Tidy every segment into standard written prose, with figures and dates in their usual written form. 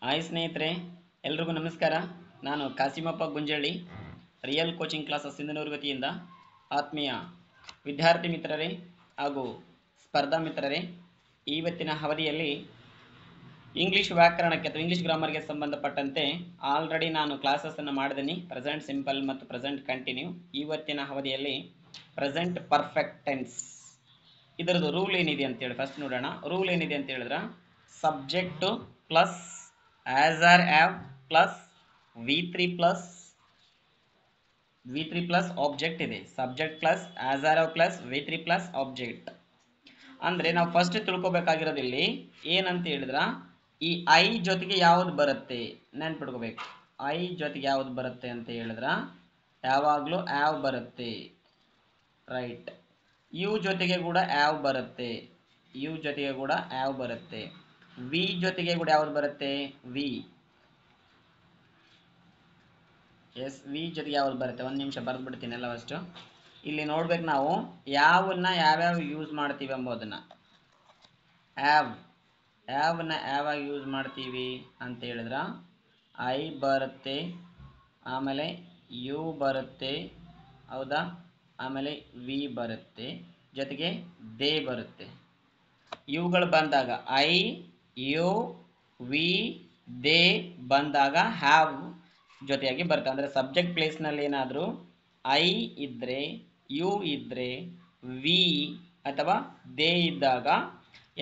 Hi ಸ್ನೇಹಿತರೆ, ಎಲ್ರಿಗೂ ನಮಸ್ಕಾರ. ನಾನು Kasimappa Gunjalli, real coaching classes Sindhanur ವತಿಯಿಂದ ಆತ್ಮೀಯ ವಿದ್ಯಾರ್ಥಿ ಮಿತ್ರರೇ ಹಾಗೂ ಸ್ಪರ್ಧಾ ಮಿತ್ರರೇ, ಇವತ್ತಿನ ಅವಧಿಯಲ್ಲಿ ಇಂಗ್ಲೀಷ್ ವ್ಯಾಕರಣಕ್ಕೆ ಅಥವಾ ಇಂಗ್ಲೀಷ್ ಗ್ರಾಮರ್ಗೆ ಸಂಬಂಧಪಟ್ಟಂತೆ ಆಲ್ರೆಡಿ ನಾನು ಕ್ಲಾಸಸ್ಸನ್ನು ಮಾಡಿದ್ದೀನಿ. ಪ್ರೆಸೆಂಟ್ ಸಿಂಪಲ್ ಮತ್ತು ಪ್ರೆಸೆಂಟ್ ಕಂಟಿನ್ಯೂ. ಇವತ್ತಿನ ಅವಧಿಯಲ್ಲಿ ಪ್ರೆಸೆಂಟ್ ಪರ್ಫೆಕ್ಟ್ ಟೆನ್ಸ್ ಇದರದ್ದು ರೂಲ್ ಏನಿದೆ ಅಂತೇಳಿ ಫಸ್ಟ್ ನೋಡೋಣ. ರೂಲ್ ಏನಿದೆ ಅಂತ ಹೇಳಿದ್ರೆ, subject plus as are have plus v3 plus object ಇದೆ. Subject plus as are have plus v3 plus object ಅಂದರೆ ನಾವು ಫಸ್ಟ್ ತಿಳ್ಕೊಬೇಕಾಗಿರೋದು ಇಲ್ಲಿ ಏನಂತ ಹೇಳಿದ್ರೆ, ಈ ಐ ಜೊತೆಗೆ ಯಾವ್ದು ಬರುತ್ತೆ ನೆನ್ಪಿಟ್ಕೋಬೇಕು. ಐ ಜೊತೆಗೆ ಯಾವ್ದು ಬರುತ್ತೆ ಅಂತ ಹೇಳಿದ್ರೆ ಯಾವಾಗಲೂ ಆವ್ ಬರುತ್ತೆ, ರೈಟ್. ಯು ಜೊತೆಗೆ ಕೂಡ ಆವ್ ಬರುತ್ತೆ, ಯು ಜೊತೆಗೆ ಕೂಡ ಆವ್ ಬರುತ್ತೆ. ವಿ ಜೊತೆಗೆ ಕೂಡ ಯಾವ್ದು ಬರುತ್ತೆ, ವಿ. ಎಸ್, ವಿ ಜೊತೆಗೆ ಯಾವ್ದು ಬರುತ್ತೆ, ಒಂದು ನಿಮಿಷ ಬರೆದ್ಬಿಡ್ತೀನಿ ಎಲ್ಲ ಫಸ್ಟ್. ಇಲ್ಲಿ ನೋಡ್ಬೇಕು ನಾವು ಯಾವನ್ನ ಯಾವ್ಯಾವ ಯೂಸ್ ಮಾಡ್ತೀವಿ ಎಂಬುದನ್ನ. ಯಾವನ್ನ ಯಾವಾಗ ಯೂಸ್ ಮಾಡ್ತೀವಿ ಅಂತ ಹೇಳಿದ್ರೆ, ಐ ಬರುತ್ತೆ, ಆಮೇಲೆ ಯು ಬರುತ್ತೆ, ಹೌದಾ, ಆಮೇಲೆ ವಿ ಬರುತ್ತೆ, ಜೊತೆಗೆ ದೇ ಬರುತ್ತೆ. ಇವುಗಳು ಬಂದಾಗ ಐ, ಯು, ವಿ, ದೇ ಬಂದಾಗ ಹ್ಯಾವ್ ಜೊತೆಯಾಗಿ ಬರುತ್ತೆ. ಅಂದರೆ ಸಬ್ಜೆಕ್ಟ್ ಪ್ಲೇಸ್ನಲ್ಲಿ ಏನಾದರೂ ಐ ಇದ್ದರೆ, ಯು ಇದ್ದರೆ, ವಿ ಅಥವಾ ದೇ ಇದ್ದಾಗ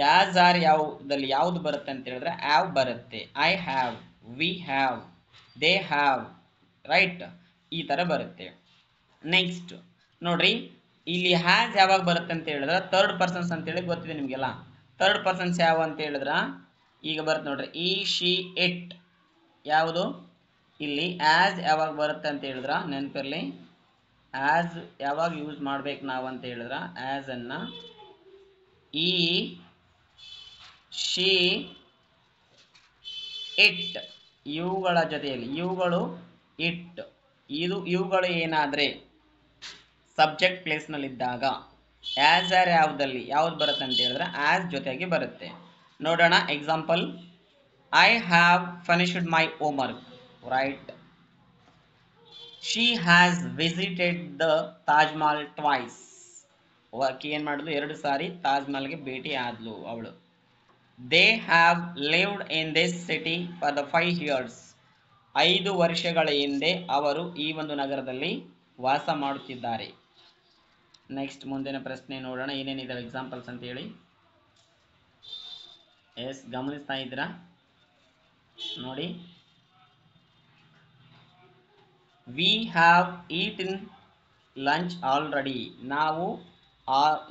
ಯಾಸ್ ಆರ್ ಯಾವುದಲ್ಲಿ ಯಾವುದು ಬರುತ್ತೆ ಅಂತ ಹೇಳಿದ್ರೆ ಹ್ಯಾವ್ ಬರುತ್ತೆ. I have, we have, they have, right, ಈ ಥರ ಬರುತ್ತೆ. ನೆಕ್ಸ್ಟ್ ನೋಡ್ರಿ, ಇಲ್ಲಿ ಹ್ಯಾಸ್ ಯಾವಾಗ ಬರುತ್ತೆ ಅಂತ ಹೇಳಿದ್ರೆ ಥರ್ಡ್ ಪರ್ಸನ್ಸ್ ಅಂತೇಳಿ ಗೊತ್ತಿದೆ ನಿಮಗೆಲ್ಲ. ಥರ್ಡ್ ಪರ್ಸನ್ಸ್ ಯಾವ ಅಂತ ಹೇಳಿದ್ರೆ ಈಗ ಬರುತ್ತೆ ನೋಡ್ರಿ, ಈ, ಶಿ, ಇಟ್. ಯಾವುದು ಇಲ್ಲಿ ಆಸ್ ಯಾವಾಗ ಬರುತ್ತೆ ಅಂತ ಹೇಳಿದ್ರೆ ನೆನಪಿರಲಿ, ಆಸ್ ಯಾವಾಗ ಯೂಸ್ ಮಾಡ್ಬೇಕು ನಾವು ಅಂತ ಹೇಳಿದ್ರೆ ಆಸ್ ಅನ್ನ ಈ, ಶಿ, ಇಟ್ ಇವುಗಳ ಜೊತೆಯಲ್ಲಿ, ಇವುಗಳು, ಇಟ್, ಇವುಗಳು ಏನಾದರೆ ಸಬ್ಜೆಕ್ಟ್ ಪ್ಲೇಸ್ನಲ್ಲಿದ್ದಾಗ ಆಸ್ ಆರ್ ಯಾವುದಲ್ಲಿ ಯಾವ್ದು ಬರುತ್ತೆ ಅಂತ ಹೇಳಿದ್ರೆ ಆಸ್ ಜೊತೆಗೆ ಬರುತ್ತೆ. ನೋಡೋಣ example. I have finished my homework, right. She has visited the Taj Mahal twice. ಆಕೆ ಏನು ಮಾಡಿದ್ಲು, 2 ಸಾರಿ ತಾಜ್ ಮಹಲ್ಗೆ ಭೇಟಿ ಆದ್ಲು ಅವಳು. They have lived in this city for the 5 years. 5 ವರ್ಷಗಳ ಹಿಂದೆ ಅವರು ಈ ಒಂದು ನಗರದಲ್ಲಿ ವಾಸ ಮಾಡುತ್ತಿದ್ದಾರೆ. ನೆಕ್ಸ್ಟ್ ಮುಂದಿನ ಪ್ರಶ್ನೆ ನೋಡೋಣ, ಏನೇನಿದೆ ಎಕ್ಸಾಂಪಲ್ಸ್ ಅಂತ ಹೇಳಿ. ಎಸ್, ಗಮನಿಸ್ತಾ ಇದ್ದೀರಾ ನೋಡಿ. We have eaten lunch already.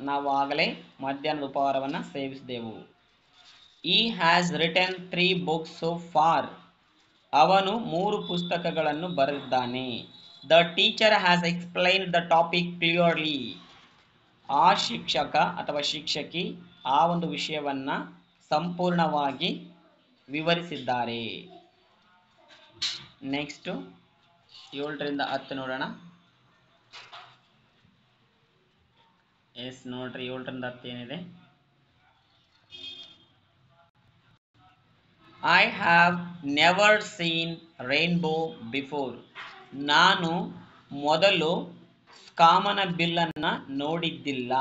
ನಾವು ಆಗಲೇ ಮಧ್ಯಾಹ್ನದ ಉಪಹಾರವನ್ನು ಸೇವಿಸಿದೆವು. ಈ has written 3 books so far. ಅವನು 3 ಪುಸ್ತಕಗಳನ್ನು ಬರೆದಿದ್ದಾನೆ. The teacher has explained the topic clearly. ಆ ಶಿಕ್ಷಕ ಅಥವಾ ಶಿಕ್ಷಕಿ ಆ ಒಂದು ವಿಷಯವನ್ನು ಸಂಪೂರ್ಣವಾಗಿ ವಿವರಿಸಿದ್ದಾರೆ. ನೆಕ್ಸ್ಟ್ 7ರಿಂದ 10 ನೋಡೋಣ. ಎಸ್ ನೋಡ್ರಿ, 7ರಿಂದ 10 ಏನಿದೆ. I have never seen rainbow before. ನಾನು ಮೊದಲು ಕಾಮನ ಬಿಲ್ಲನ್ನು ನೋಡಿದ್ದಿಲ್ಲ.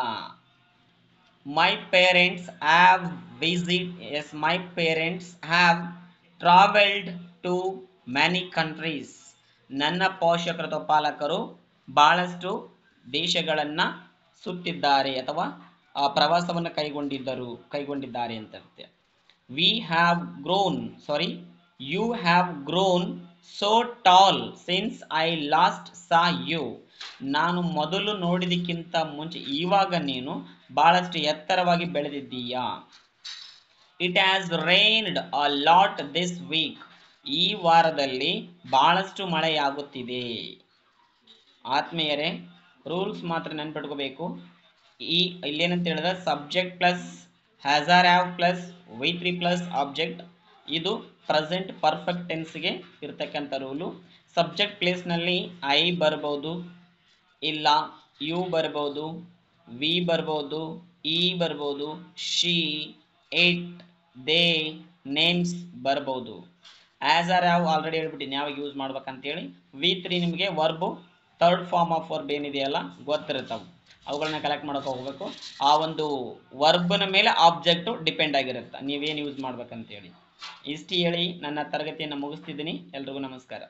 My parents have my parents have travelled to many countries. ನನ್ನ ಪೋಷಕರು ಅಥವಾ ಪಾಲಕರು ಬಹಳಷ್ಟು ದೇಶಗಳನ್ನು ಸುತ್ತಿದ್ದಾರೆ ಅಥವಾ ಪ್ರವಾಸವನ್ನು ಕೈಗೊಂಡಿದ್ದಾರೆ ಅಂತಂತೆ. You have grown so tall since I last saw you. ನಾನು ಮೊದಲು ನೋಡಿದಕ್ಕಿಂತ ಮುಂಚೆ ಇವಾಗ ನೀನು ಬಹಳಷ್ಟು ಎತ್ತರವಾಗಿ ಬೆಳೆದಿದ್ದೀಯಾ. It has rained a lot this week. ಈ ವಾರದಲ್ಲಿ ಬಹಳಷ್ಟು ಮಳೆಯಾಗುತ್ತಿದೆ. ಆತ್ಮೀಯರೇ, ರೂಲ್ಸ್ ಮಾತ್ರ ನೆನ್ಪಿಟ್ಕೋಬೇಕು. ಇಲ್ಲೇನಂತ ಹೇಳಿದ್ರೆ subject plus has or have plus ವಿ3 ಪ್ಲಸ್ ಆಬ್ಜೆಕ್ಟ್. ಇದು ಪ್ರೆಸೆಂಟ್ ಪರ್ಫೆಕ್ಟ್ ಟೆನ್ಸ್ಗೆ ಇರ್ತಕ್ಕಂಥ ರೂಲು. ಸಬ್ಜೆಕ್ಟ್ ಪ್ಲೇಸ್ನಲ್ಲಿ ಐ ಬರ್ಬೋದು, ಇಲ್ಲ ಯು ಬರ್ಬೋದು, ವಿ ಬರ್ಬೋದು, ಇ ಬರ್ಬೋದು, ಶಿ, ಇಟ್, ದೇ, ನೇಮ್ಸ್ ಬರ್ಬೋದು. ಆಸ್ ಆರ್ ಯಾವ ಆಲ್ರೆಡಿ ಹೇಳ್ಬಿಟ್ಟಿನಿ ಯಾವಾಗ ಯೂಸ್ ಮಾಡ್ಬೇಕಂತೇಳಿ. V3 ನಿಮಗೆ verb third form of verb ಏನಿದೆಯಲ್ಲ ಗೊತ್ತಿರುತ್ತವೆ, ಅವುಗಳನ್ನ ಕಲೆಕ್ಟ್ ಮಾಡೋಕೆ ಹೋಗಬೇಕು. ಆ ಒಂದು ವರ್ಬ್ನ ಮೇಲೆ ಆಬ್ಜೆಕ್ಟು ಡಿಪೆಂಡ್ ಆಗಿರುತ್ತೆ ನೀವೇನು ಯೂಸ್ ಮಾಡ್ಬೇಕಂತೇಳಿ. ಇಷ್ಟು ಹೇಳಿ ನನ್ನ ತರಗತಿಯನ್ನು ಮುಗಿಸ್ತಿದ್ದೀನಿ. ಎಲ್ರಿಗೂ ನಮಸ್ಕಾರ.